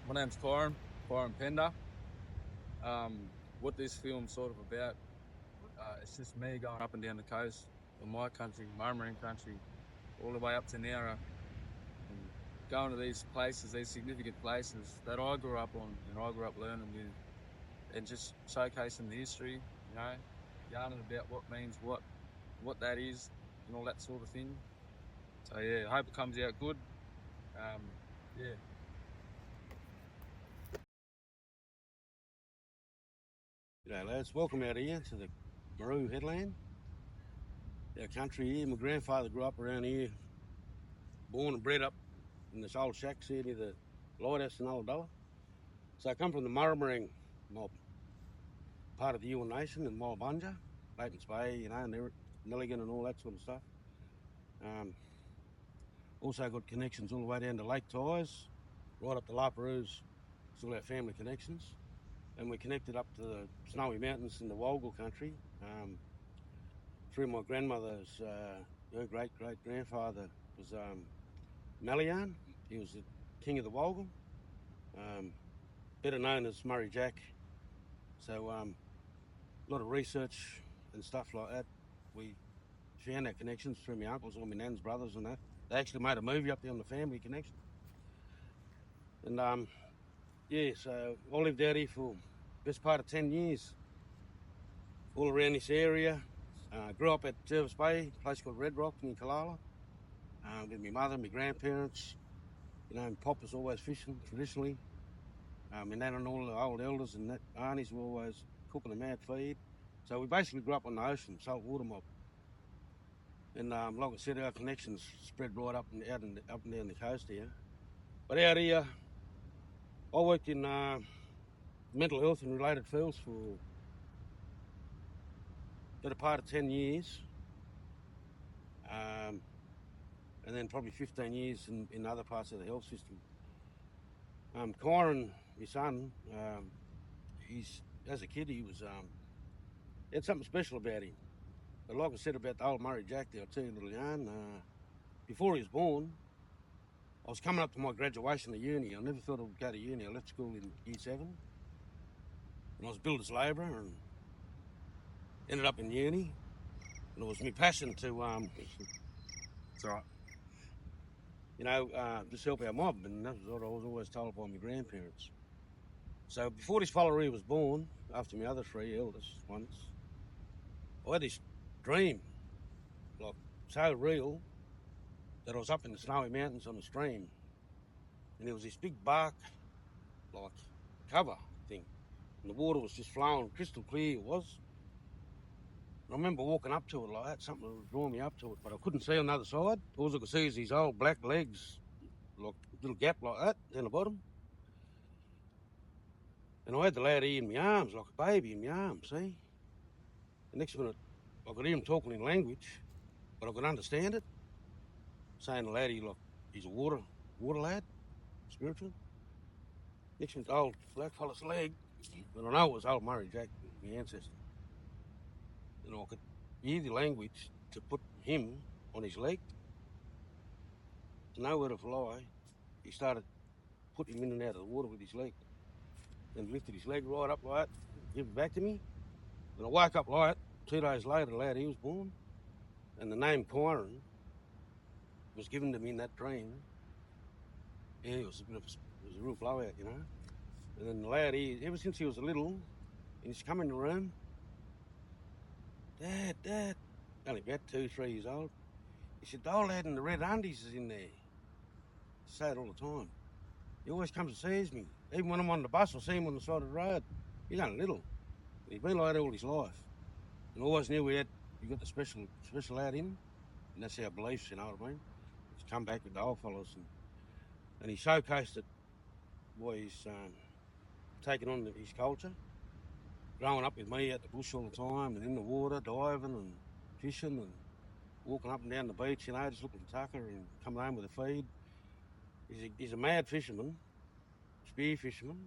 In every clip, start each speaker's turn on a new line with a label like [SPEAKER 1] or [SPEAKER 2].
[SPEAKER 1] My name's Kyron Pender. What this film's sort of about, it's just me going up and down the coast of my country, Marine country, all the way up to Nowra, and going to these places, these significant places that I grew up on and I grew up learning with, and just showcasing the history, yarning about what means what that is, and all that sort of thing. So yeah, I hope it comes out good. Yeah.
[SPEAKER 2] G'day lads, welcome out here to the Maru headland, our country here. My grandfather grew up around here, born and bred up in this old shacks here near the lighthouse in Ulladulla. So I come from the Murrumbering mob, part of the Yuin Nation in Mollabunja, Layton's Bay, Nelligan and all that sort of stuff. Also got connections all the way down to Lake Tyers, right up to La Perouse, still our family connections. And we're connected up to the Snowy Mountains in the Wolgal country. Through my grandmother's, her great-great-grandfather was Malian. He was the king of the Wolgal, better known as Murray Jack. So a lot of research and stuff like that. We found our connections through my uncles or my nan's brothers and that. They actually made a movie up there on the family connection. And yeah, so I lived out here for the best part of 10 years, all around this area. Grew up at Jervis Bay, a place called Red Rock in Kalala, with my mother and my grandparents. And Pop was always fishing traditionally. My nan and all the old elders and that aunties were always cooking a mad feed. So we basically grew up on the ocean, saltwater mob. And like I said, our connections spread right up and down the coast here. But out here, I worked in mental health and related fields for better part of 10 years. And then probably 15 years in other parts of the health system. Kyron, my son, as a kid, he had something special about him. But like I said about the old Murray Jack there, I'll tell you a little yarn. Before he was born, I was coming up to my graduation at uni. I never thought I would go to uni. I left school in year 7. And I was billed as labourer and ended up in uni. And it was my passion to, it's all right, just help our mob. And that's what I was always told by my grandparents. So before this fella was born, after my other 3 eldest ones, I had this dream, like so real, that I was up in the Snowy Mountains on a stream. And there was this big bark, like, cover thing. And the water was just flowing, crystal clear it was. And I remember walking up to it like that, something was drawing me up to it, but I couldn't see on the other side. All I could see is these old black legs, like a little gap like that down the bottom. And I had the lad in my arms, like a baby in my arms, see? The next minute, I could hear him talking in language, but I could understand it. Saying the laddie, like, he's a water lad, spiritual. Next minute, the old black fella's leg, but I know it was old Murray Jack, my ancestor. And I could hear the language to put him on his leg. Nowhere to fly, he started putting him in and out of the water with his leg. Then lifted his leg right up like that, give it back to me. And I woke up like that. 2 days later, the lad, he was born. And the name Kyron was given to me in that dream. Yeah, it was a real blowout, And then the lad, ever since he was little, and he's come in the room, Dad, only about 2, 3 years old. He said, the old lad in the red undies is in there. I say it all the time. He always comes and sees me. Even when I'm on the bus, I see him on the side of the road. He's only little. He's been like that all his life. And I always knew you got the special lad in. And that's our beliefs, you know what I mean? He's come back with the old fellas and he showcased it by he's taking on his culture. Growing up with me at the bush all the time and in the water, diving and fishing and walking up and down the beach, just looking for tucker and coming home with a feed. He's a mad fisherman, spear fisherman.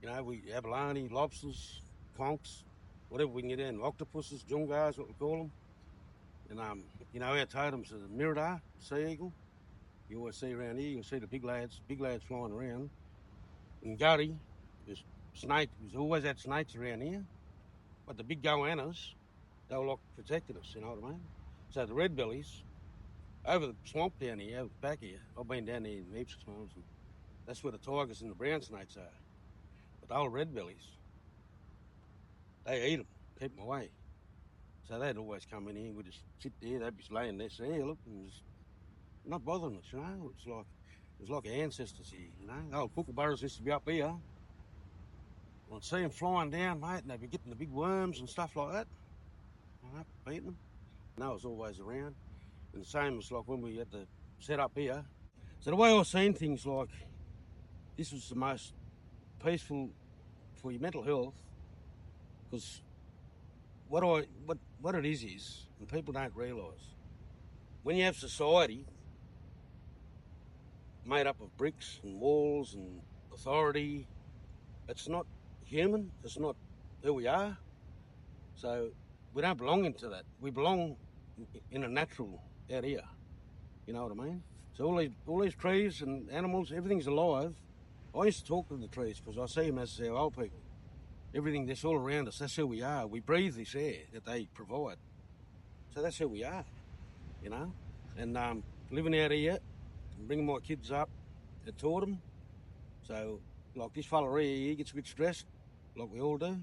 [SPEAKER 2] We abalone, lobsters, conchs, whatever we can get in, octopuses, jungars, what we call them. And our totems are the mirador, sea eagle. You always see around here, you'll see the big lads flying around. in Gurry, there's there's always had snakes around here, but the big goannas, they were like protecting us, you know what I mean? So the red bellies, over the swamp down here, over the back here, I've been down there heaps of times, and that's where the tigers and the brown snakes are. But the old red bellies, they eat them, keep them away. So they'd always come in here, we'd just sit there, they'd be laying there, say, hey, look, and just not bothering us, you know? It was like our ancestors here, you know? The old kookaburras used to be up here. I'd see them flying down, mate, and they'd be getting the big worms and stuff like that, you know, beating them. And they was always around. And the same as like when we had to set up here. So the way I seen things, like, this was the most peaceful for your mental health, because what it is, and people don't realise, when you have society made up of bricks and walls and authority, it's not human, it's not who we are. So we don't belong into that. We belong in a natural out here. You know what I mean? So all these trees and animals, everything's alive. I used to talk to the trees because I see them as our old people. Everything that's all around us, that's who we are. We breathe this air that they provide. So that's who we are, you know? And living out here, bringing my kids up, I taught them. So, like this fella here, he gets a bit stressed, like we all do.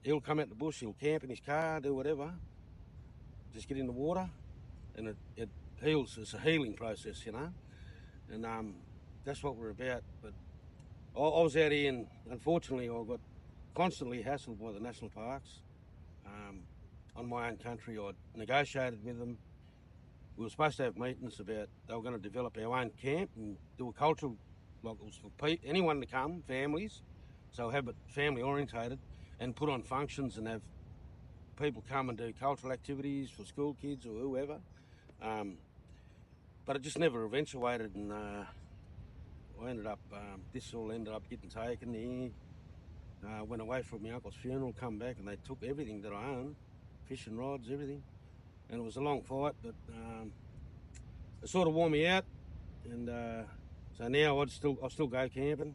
[SPEAKER 2] He'll come out the bush, he'll camp in his car, do whatever. Just get in the water, and it heals. It's a healing process, you know? And that's what we're about. But I was out here, and unfortunately I got constantly hassled by the national parks. On my own country, I negotiated with them. We were supposed to have meetings about they were going to develop our own camp and do a cultural, like it was for anyone to come, families, so have it family orientated, and put on functions and have people come and do cultural activities for school kids or whoever. But it just never eventuated, and I ended up, this all ended up getting taken here. Went away from my uncle's funeral, come back, and they took everything that I owned, fishing rods, everything. And it was a long fight, but it sort of wore me out. And so now I still go camping,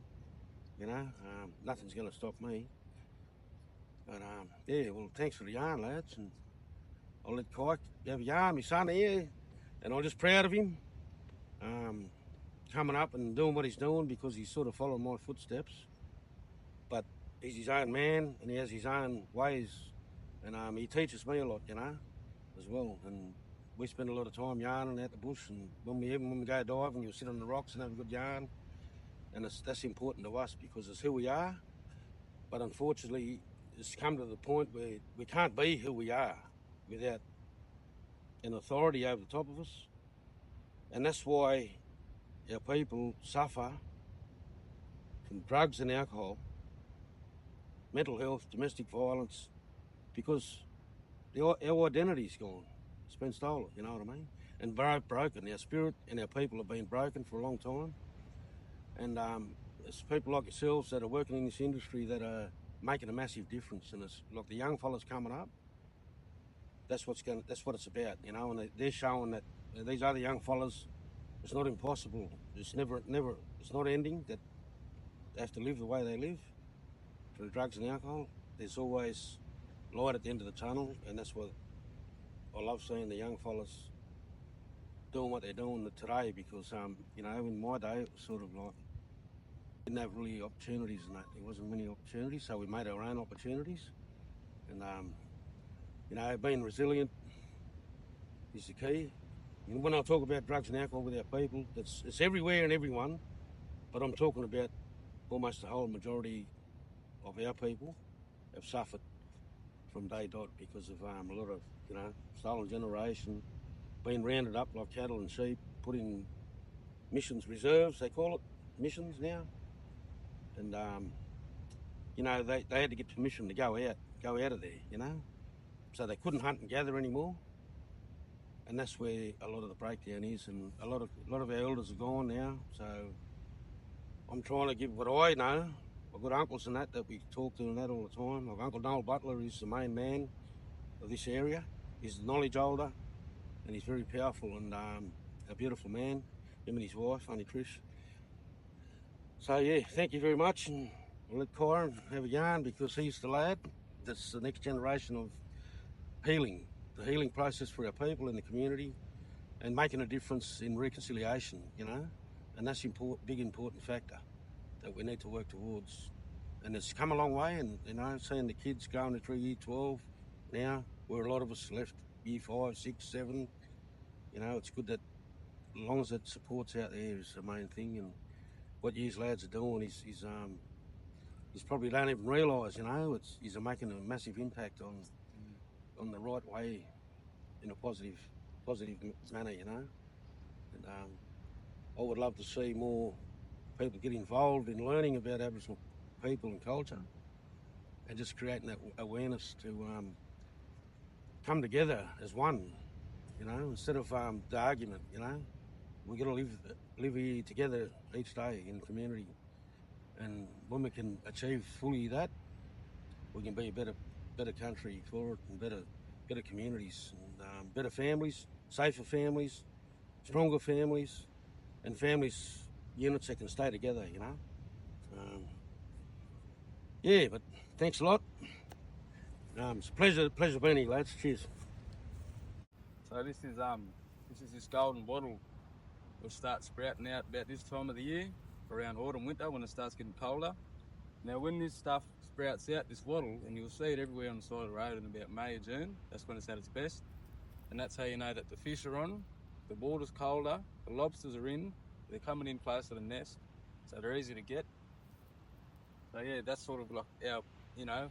[SPEAKER 2] you know. Nothing's going to stop me. But yeah, well, thanks for the yarn, lads. And I'll let Kyke have a yarn, my son here, and I'm just proud of him coming up and doing what he's doing, because he's sort of following my footsteps. But he's his own man, and he has his own ways, and he teaches me a lot, you know, as well. And we spend a lot of time yarning out the bush, and when we go diving, you'll sit on the rocks and have a good yarn, and that's important to us because it's who we are. But unfortunately, it's come to the point where we can't be who we are without an authority over the top of us, and that's why our people suffer from drugs and alcohol, mental health, domestic violence, because our identity's gone. It's been stolen, you know what I mean? And broken. Our spirit and our people have been broken for a long time. And it's people like yourselves that are working in this industry that are making a massive difference. And it's like the young fellas coming up. That's what it's about, you know. And they're showing that these other young fellas, it's not impossible. It's never. It's not ending. That they have to live the way they live through drugs and alcohol. There's always light at the end of the tunnel, and that's what I love seeing the young fellas doing what they're doing today, because you know, in my day it was sort of like didn't have really opportunities, and that there wasn't many opportunities, so we made our own opportunities. And you know, being resilient is the key. And when I talk about drugs and alcohol with our people, it's everywhere and everyone, but I'm talking about almost the whole majority of our people have suffered from day dot because of a lot of, you know, stolen generation, being rounded up like cattle and sheep, put in missions reserves, they call it, missions now. And, you know, they had to get permission to go out of there, you know. So they couldn't hunt and gather anymore. And that's where a lot of the breakdown is, and a lot of our elders are gone now. So I'm trying to give what I know. I've got uncles and that we talk to and that all the time. Like Uncle Noel Butler is the main man of this area. He's the knowledge holder, and he's very powerful and a beautiful man. Him and his wife, Auntie Trish. So yeah, thank you very much, and I'll let Kyron have a yarn because he's the lad. That's the next generation of healing, the healing process for our people in the community, and making a difference in reconciliation. And that's big important factor that we need to work towards. And it's come a long way, and seeing the kids going through year 12 now, where a lot of us left year 5, 6, 7. It's good that as long as that support's out there is the main thing. And what yous lads are doing is probably don't even realise, he's making a massive impact on the right way in a positive manner, And I would love to see more people get involved in learning about Aboriginal people and culture, and just creating that awareness to come together as one, instead of the argument. We got to live here together each day in the community, and when we can achieve fully that, we can be a better country for it, and better communities, and better families, safer families, stronger families, and families units that can stay together. Yeah, but thanks a lot. It's a pleasure being here, lads. Cheers.
[SPEAKER 1] So this is this golden wattle. Will start sprouting out about this time of the year, around autumn, winter, when it starts getting colder. Now, when this stuff sprouts out, this wattle, and you'll see it everywhere on the side of the road in about May or June, that's when it's at its best. And that's how you know that the fish are on, the water's colder, the lobsters are in, they're coming in close to the nest, so they're easy to get. So yeah, that's sort of like our,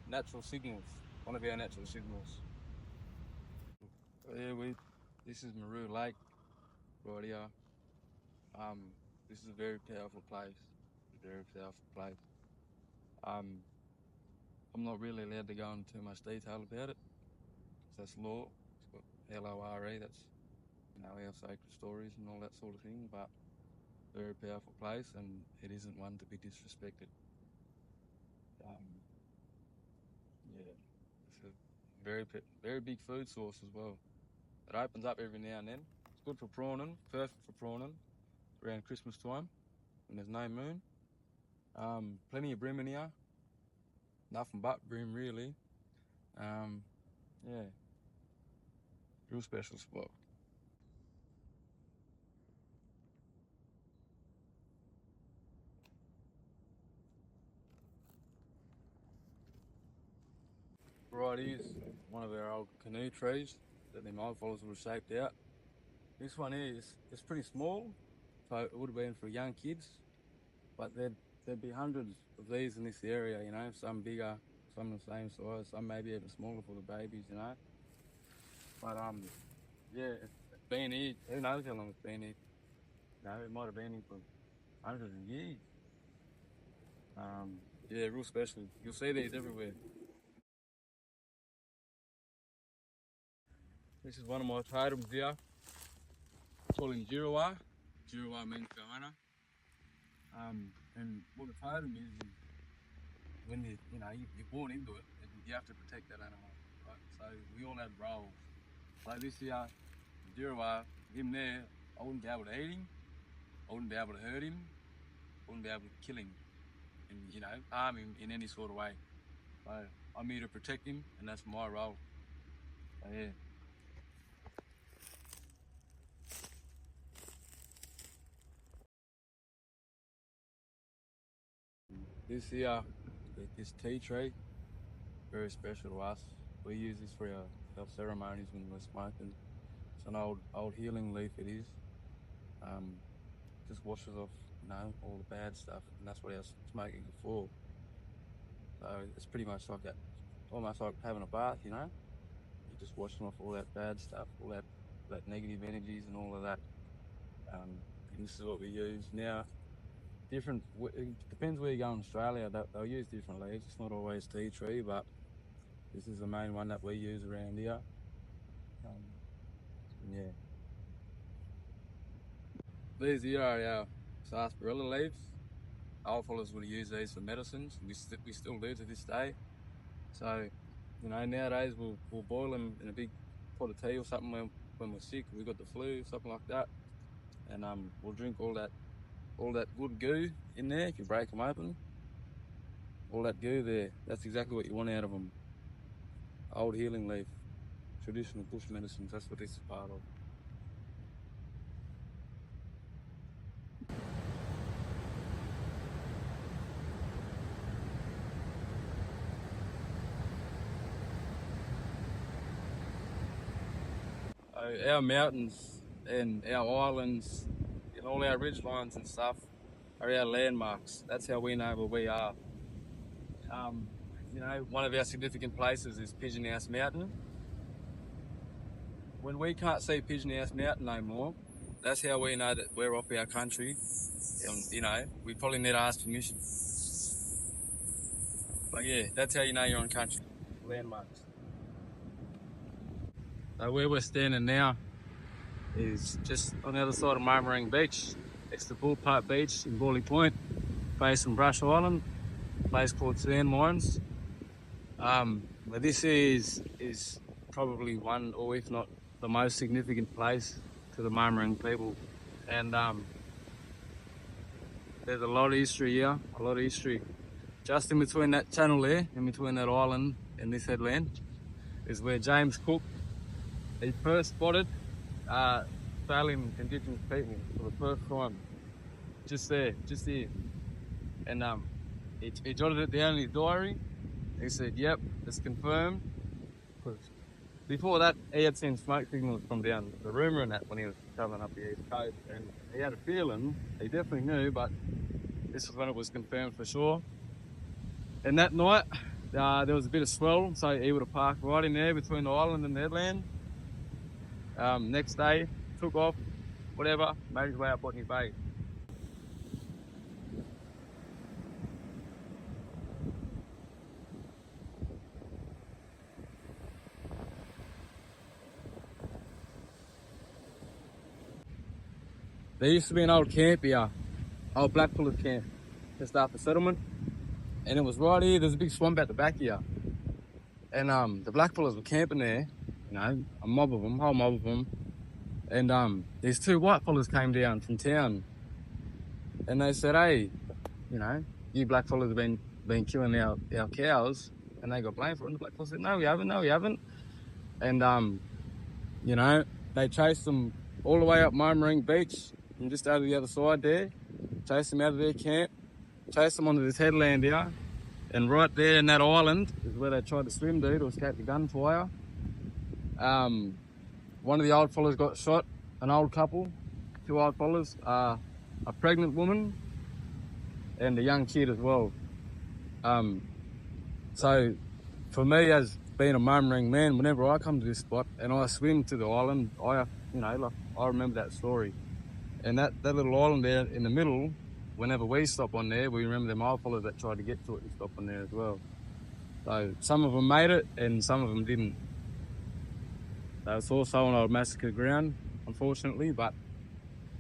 [SPEAKER 1] natural signals, one of our natural signals. So yeah, this is Maru Lake right here. This is a very powerful place, Um, I'm not really allowed to go into too much detail about it, because that's law. It's got LORE, that's, our sacred stories and all that sort of thing, but very powerful place, and it isn't one to be disrespected. Yeah, it's a very big food source as well. It opens up every now and then. It's good for prawning, perfect for prawning around Christmas time when there's no moon. Plenty of bream in here. Nothing but bream, really. Yeah, real special spot. Right, here's one of our old canoe trees that the mine followers would have shaped out. This one is it's pretty small, so it would have been for young kids, but there'd be hundreds of these in this area, some bigger, some the same size, some maybe even smaller for the babies, But yeah, it's been here. Who knows how long it's been here? It might have been here for hundreds of years. Yeah, real special. You'll see these everywhere. This is one of my totems here. Call him Jirawa. Jirawa means Kahana. And what a totem is when you're born into it, and you have to protect that animal. Right? So we all have roles. So this here, Jirawa, him there, I wouldn't be able to eat him. I wouldn't be able to hurt him. I wouldn't be able to kill him, and harm him in any sort of way. So I'm here to protect him, and that's my role. So yeah. This here, this tea tree, very special to us. We use this for our ceremonies when we're smoking. It's an old healing leaf. It is. Just washes off, all the bad stuff, and that's what our smoking is for. So it's pretty much like that, almost like having a bath. You're just washing off all that bad stuff, all that negative energies, and all of that. And this is what we use now. It depends where you go in Australia. They'll use different leaves. It's not always tea tree, but this is the main one that we use around here. Yeah. These here are our sarsaparilla leaves. Old fellas would use these for medicines. We still do to this day. So, nowadays we'll boil them in a big pot of tea or something when we're sick, we've got the flu, something like that, and we'll drink all all that good goo in there, if you break them open, all that goo there, that's exactly what you want out of them. Old healing leaf, traditional bush medicines, that's what this is part of. Our mountains and our islands and all our ridge lines and stuff are our landmarks. That's how we know where we are. One of our significant places is Pigeon House Mountain. When we can't see Pigeon House Mountain no more, that's how we know that we're off our country. And, we probably need to ask permission. But yeah, that's how you know you're on country. Landmarks. So where we're standing now is just on the other side of Marmarang Beach. It's the Bull Park Beach in Borley Point, facing Brush Island, a place called Sand Mines. But this is probably one, or if not the most significant place to the Marmarang people. And there's a lot of history here, a lot of history. Just in between that channel there, in between that island and this headland, is where James Cook, he first spotted Australian Indigenous people for the first time. Just there, just here. And he jotted it down in his diary. He said, yep, it's confirmed. Before that, he had seen smoke signals from down the Rumour and that when he was travelling up the east coast. And he had a feeling, he definitely knew, but this was when it was confirmed for sure. And that night, there was a bit of swell, so he would have parked right in there between the island and the headland. Next day, took off, whatever, made his way up Botany Bay. There used to be an old camp here, old blackfellas camp, just after settlement. And it was right here, there's a big swamp at the back here. And the blackfellas were camping there, a mob of them, whole mob of them. And these two white fellas came down from town. And they said, hey, you blackfellas have been killing our cows. And they got blamed for it. And the blackfellas said, no, we haven't. And, they chased them all the way up Marmarang Beach and just over the other side there. Chased them out of their camp. Chased them onto this headland here. And right there in that island is where they tried to swim to escape the gunfire. One of the old fellas got shot, an old couple, two old fellas, a pregnant woman, and a young kid as well. So for me, as being a Marmarang man, whenever I come to this spot and I swim to the island, I remember that story. And that little island there in the middle, whenever we stop on there, we remember them old fellas that tried to get to it and stop on there as well. So some of them made it and some of them didn't. So it's also an old massacre ground, unfortunately, but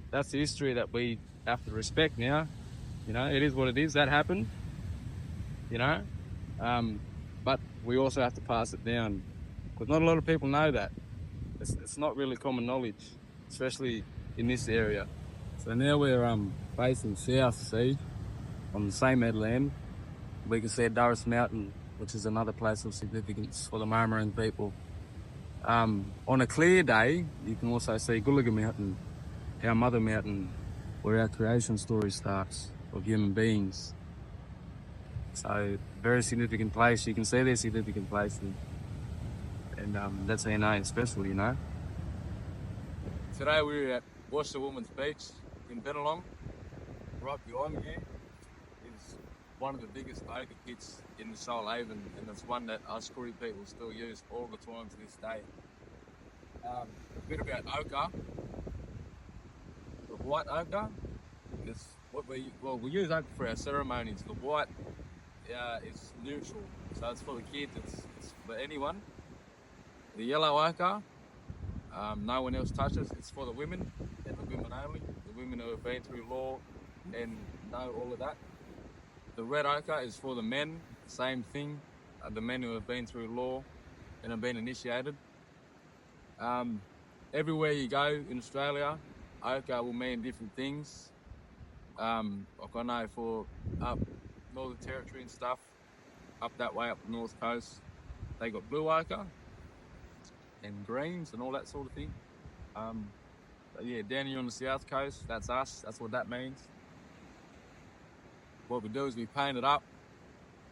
[SPEAKER 1] that's the history that we have to respect now. It is what it is. That happened, but we also have to pass it down because not a lot of people know that. It's not really common knowledge, especially in this area. So now we're facing south, see, on the same headland. We can see Durras Mountain, which is another place of significance for the Marmarang people. On a clear day, you can also see Gulliga Mountain, our mother mountain, where our creation story starts of human beings. So, very significant place. You can see their significant places. And that's how you know it's special, Today we're at Washerwoman's Beach in Bennelong. Right behind me here is one of the biggest ochre pits in the Shoalhaven, and it's one that us Koori people still use all the time to this day. A bit about ochre. The white ochre is what we use ochre for our ceremonies. The white is neutral, so it's for the kids, it's for anyone. The yellow ochre, no one else touches. It's for the women and the women only. The women who have been through law and know all of that. The red ochre is for the men, same thing. The men who have been through law and have been initiated. Everywhere you go in Australia, ochre will mean different things. Like I know for up Northern Territory and stuff, up that way up the north coast, they got blue ochre and greens and all that sort of thing. But yeah, down here on the south coast, that's us. That's what that means. What we do is we paint it up.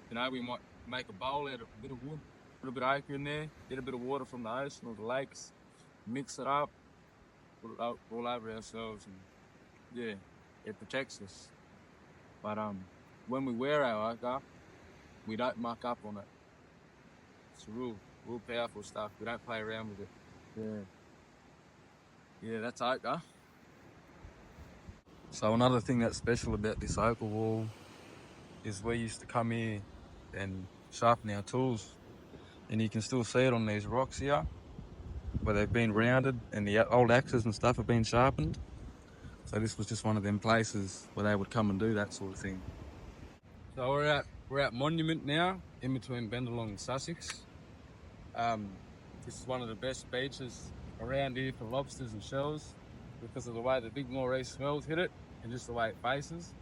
[SPEAKER 1] You know, we might make a bowl out of a bit of wood, put a bit of ochre in there, get a bit of water from the ocean or the lakes, mix it up, put it all over ourselves, and yeah, it protects us. But when we wear our ochre, we don't muck up on it. It's real powerful stuff. We don't play around with it. Yeah, that's ochre. So another thing that's special about this ochre wall is we used to come here and sharpen our tools, and you can still see it on these rocks here where they've been rounded and the old axes and stuff have been sharpened. So this was just one of them places where they would come and do that sort of thing. So we're at Monument now, in between Bendalong and Sussex. This is one of the best beaches around here for lobsters and shells because of the way the big nor'east swells hit it and just the way it faces.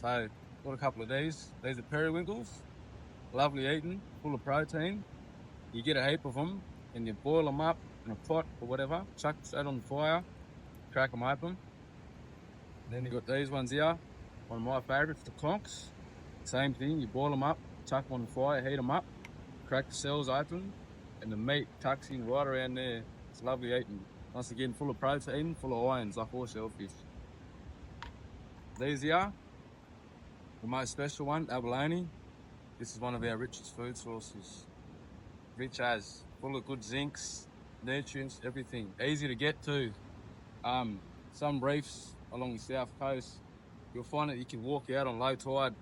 [SPEAKER 1] So got a couple of these. These are periwinkles, lovely eating, full of protein. You get a heap of them and you boil them up in a pot or whatever, chuck straight on the fire, crack them open. Then you got these ones here, one of my favourites, the conchs. Same thing, you boil them up, chuck them on the fire, heat them up, crack the cells open, and the meat tucks in right around there. It's lovely eating. Once again, full of protein, full of ions, like all shellfish. These here, the most special one, abalone. This is one of our richest food sources. Rich as, full of good zincs, nutrients, everything. Easy to get to. Some reefs along the south coast, you'll find that you can walk out on low tide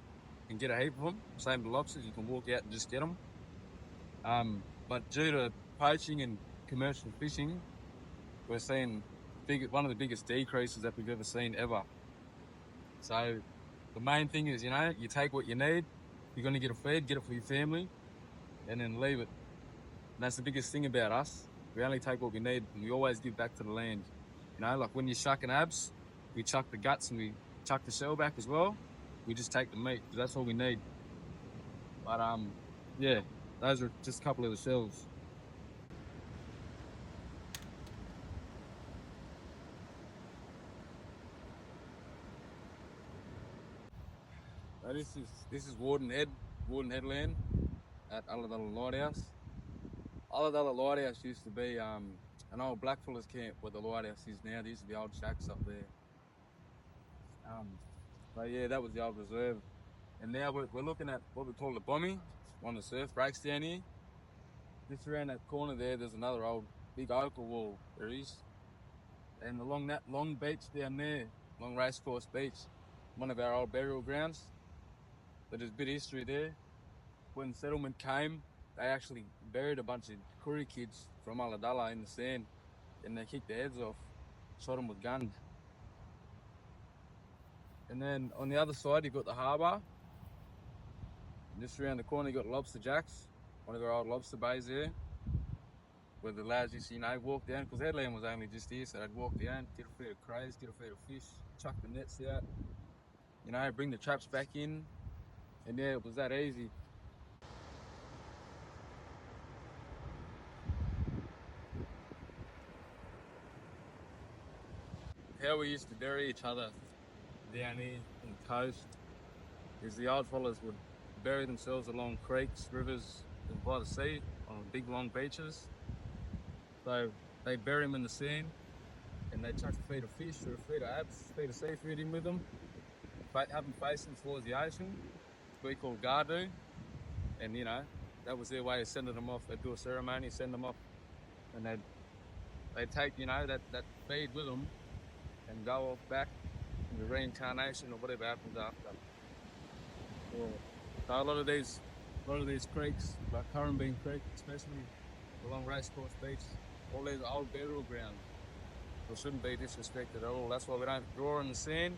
[SPEAKER 1] and get a heap of them. Same with lobsters, you can walk out and just get them. But due to poaching and commercial fishing, we're seeing one of the biggest decreases that we've ever seen ever. So the main thing is, you know, you take what you need. You're going to get a feed, get it for your family, and then leave it. And that's the biggest thing about us. We only take what we need, and we always give back to the land. You know, like when you're shucking abs, we chuck the guts and we chuck the shell back as well. We just take the meat, because that's all we need. But yeah, those are just a couple of the shells. So this is Warden Headland at Ulladulla Lighthouse. Ulladulla Lighthouse used to be an old blackfellas camp where the lighthouse is now. There used to be old shacks up there. So yeah, that was the old reserve. And now we're looking at what we call the bombing, one of the surf breaks down here. Just around that corner there's another old big ochre wall, there is. And along that long beach down there, long racecourse beach, one of our old burial grounds. But there's a bit of history there. When settlement came, they actually buried a bunch of Koori kids from Ulladulla in the sand, and they kicked their heads off, shot them with guns. And then on the other side, you've got the harbour. Just around the corner, you've got Lobster Jacks, one of our old lobster bays there, where the lads used to, you know, walk down, because Headland was only just here, so they'd walk down, get a feed of crays, get a feed of fish, chuck the nets out, you know, bring the traps back in, and yeah, it was that easy. How we used to bury each other down here on the coast is the old fellas would bury themselves along creeks, rivers, and by the sea on big long beaches. So they bury them in the sand and they chuck a feed of fish or a feed of abs, feed of seafood in with them, have them facing towards the ocean, which we call gardu. And you know, that was their way of sending them off. They'd do a ceremony, send them off, and they'd take, you know, that feed with them and go off back in the reincarnation or whatever happens after. Yeah. So a lot of these creeks, like Currumbin Creek especially, along Racecourse Beach, all these old burial grounds. They shouldn't be disrespected at all. That's why we don't draw in the sand,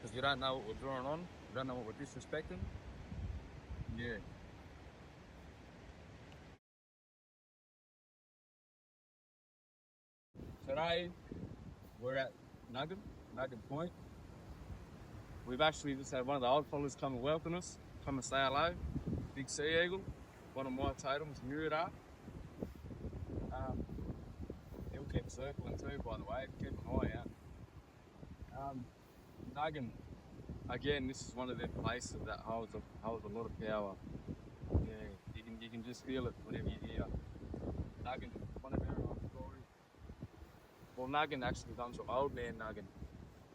[SPEAKER 1] because we don't know what we're drawing on. We don't know what we're disrespecting. Yeah. Today, we're at Nugget Point. we've actually just had one of the old fellas come and welcome us, come and say hello. Big sea eagle, one of my totems, Murida. He'll keep circling too, by the way. Keep an eye out. Nugget, again, this is one of them places that holds a lot of power. Yeah, you can just feel it whenever you hear. Nugget, one of our old stories. Well, Nugget actually comes from Old Man Nugget,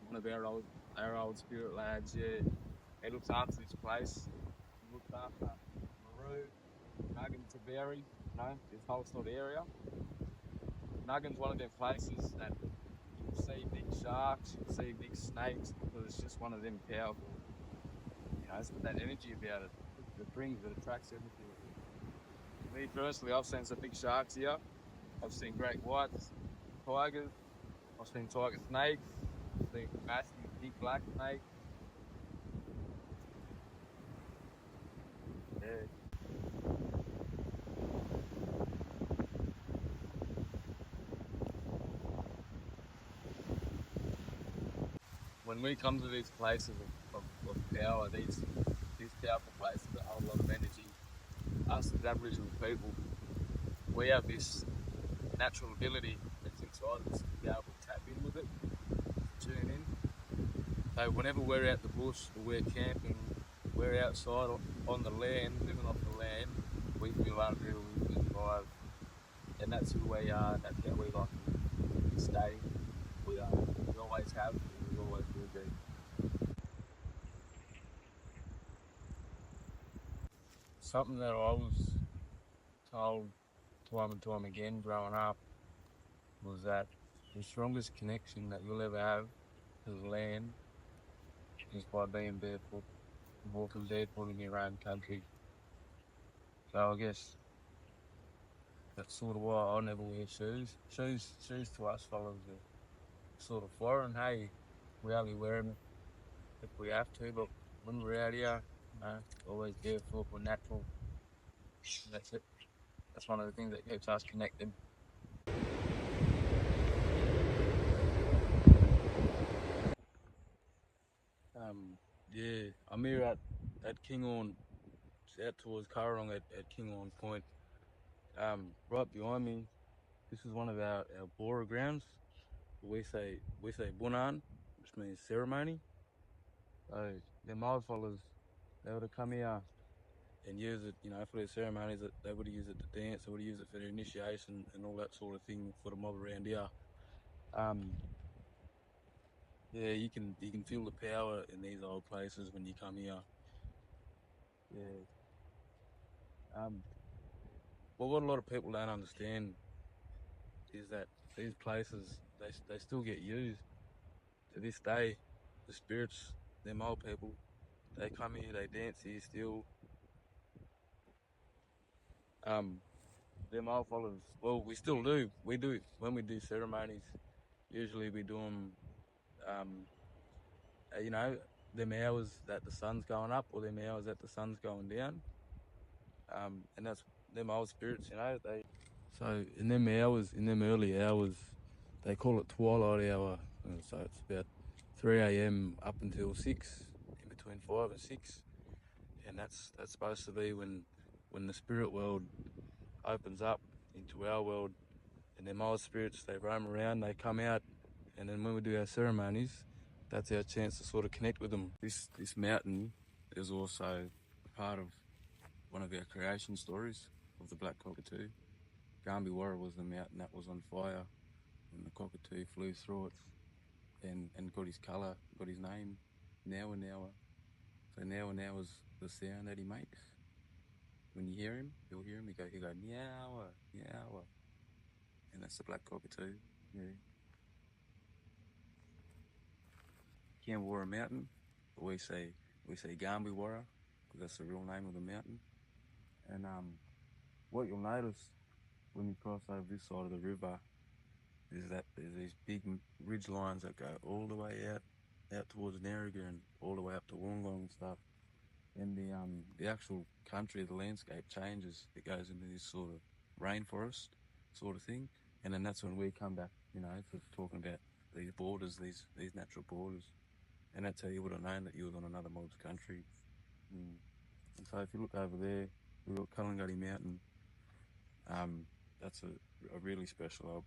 [SPEAKER 1] one of our old spirit lads. Yeah, he looks after this place. He looks after Maru, Nugget, Taberi, this whole sort of area. Nugget's one of them places that you can see big sharks, you can see big snakes, because it's just one of them powerful. It's got that energy about it. It brings, it attracts everything. Me personally, I've seen some big sharks here. I've seen great whites, tigers. I've seen tiger snakes. I've seen massive big black snakes. Yeah. When we come to these places of power, these powerful places that hold a lot of energy, us as Aboriginal people, we have this natural ability that's inside us to be able to tap in with it, tune in. So whenever we're out the bush or we're camping, we're outside on the land, living off the land, we feel unreal, we feel alive. And that's who we are, that's how we like to stay. We always have, and we always will be. Something that I was told time and time again growing up was that the strongest connection that you'll ever have to the land is by being barefoot, walking barefoot in your own country. So I guess that's sort of why I never wear shoes. Shoes to us fellas are sort of foreign. Hey, we only wear them if we have to, but when we're out here, always barefoot, we're natural. That's it. That's one of the things that keeps us connected. Yeah, I'm here at Kinghorn, out towards Currong at Kinghorn Point. Right behind me, this is one of our Bora grounds. We say Bunan, which means ceremony. So them old fellas, they would have come here and use it, for their ceremonies. That they would have used it to dance. They would have used it for their initiation and all that sort of thing for the mob around here. Um, yeah, you can feel the power in these old places when you come here. Yeah. Well, what a lot of people don't understand is that these places they still get used to this day. The spirits, them old people, they come here, they dance here still. Um, them old fellas, well, we still do. We do it when we do ceremonies. Usually we do them, um, you know, them hours that the sun's going up or them hours that the sun's going down. And that's them old spirits, they. So in them hours, in them early hours, they call it twilight hour. And so it's about 3 a.m. up until 6, in between 5 and 6. And that's supposed to be when the spirit world opens up into our world, and them old spirits, they roam around, they come out, and then when we do our ceremonies, that's our chance to sort of connect with them. This mountain is also part of one of our creation stories of the Black Cockatoo. Gambiwarra was the mountain that was on fire when the cockatoo flew through it and got his colour, got his name, Now and Now. So Now and Now is the sound that he makes. When you hear him, you'll hear him, he go meow, meow. And that's the black cockatoo. Yeah. Camwarra Mountain, but we say Gambiwarra, because that's the real name of the mountain. And what you'll notice when you cross over this side of the river is that there's these big ridge lines that go all the way out towards Narragain and all the way up to Wollongong and stuff. And the actual country, the landscape changes. It goes into this sort of rainforest sort of thing. And then that's when we come back, for talking about these borders, these natural borders. and that's how you would have known that you was on another mob's country. And so if you look over there, we've got Callangutty Mountain. That's a really special old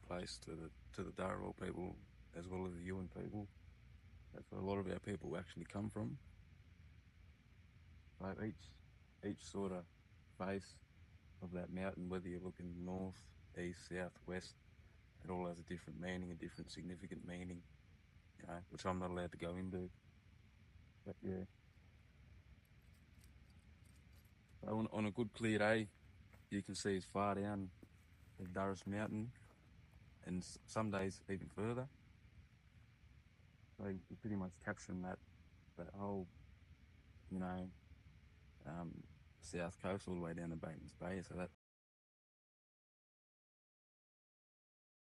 [SPEAKER 1] place to the Darawal people as well as the Yuin people. That's where a lot of our people actually come from. So each sort of face of that mountain, whether you're looking north, east, south, west, it all has a different meaning, a different significant meaning, which I'm not allowed to go into. But yeah. So on a good clear day, you can see as far down as Durras Mountain, and some days even further. So you're pretty much capturing that whole, south coast all the way down to Batemans Bay. So